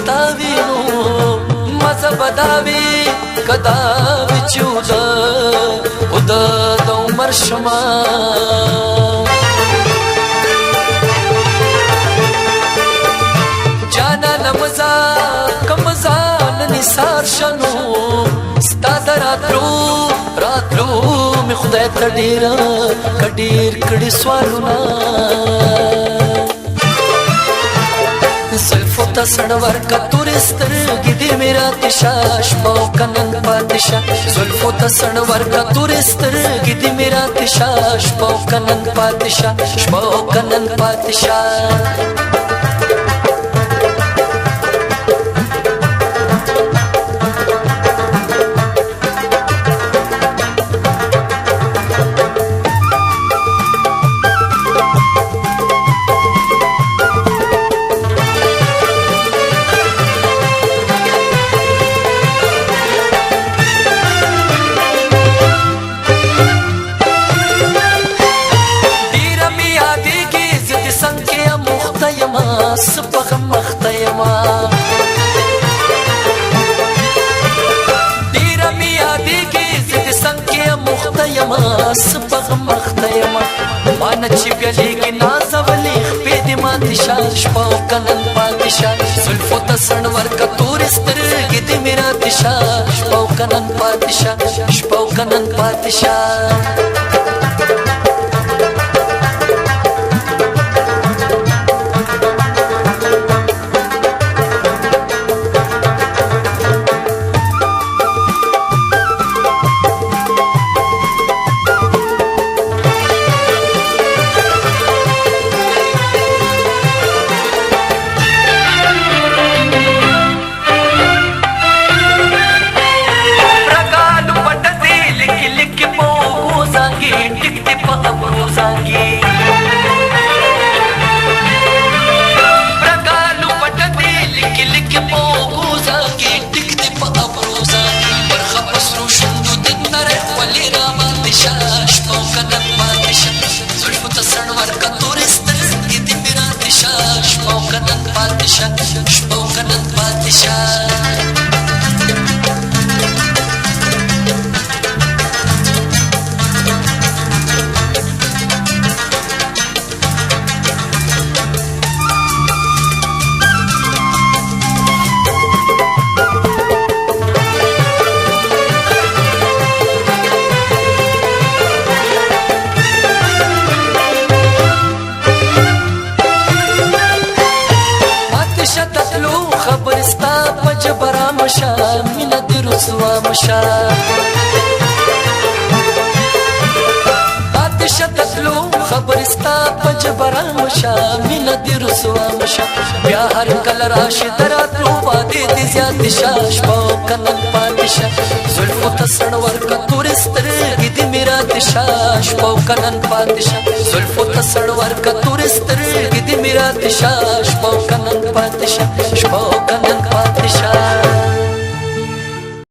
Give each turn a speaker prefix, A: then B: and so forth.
A: ستاوي نو مزه بداوي کداوي چودا او د عمر شما جانا نمزا کمزا نثار شنو ستا راتلو می خدای ته ډیر کړي سوالونه زلفو ته سړ ورکه تورې سترګې دې مې راته شا شپه او که نن پاتې شه زلفو ته سړ ورکه تورې سترګې دې مې راته شا شپه او که نن پاتې شه شپه او که نن پاتې شه سپغم مخته یما ډیره مې یادېږي زه د څنګ کې مخته یما سپغم مخته یما ما نه چې بیا لیږي نازولې خپې دې ماتې شه شپه او که نن پاتې شه زلفو ته سڼ ورکه تورې سترګې دې مې راته شه شپه او که نن پاتې شه شپه او که نن پاتې شه شپه او که نن پاتې شه مشا مینا دی رسوا مشا آتش تتلو خبرستا پجبرا مشا مینا دی رسوا مشا بیا هر کل راشی دراتلو بادی دی زیاد شا شپا او که نن پاتې شه زلفو ته سڼ ورکه تورې سترګې دې مې راته شا شپه او که نن پاتې شه زلفو ته سڼ ورکه تورې سترګې دې مې راته شا شپه او که نن پاتې شه شپه او که نن پاتې شه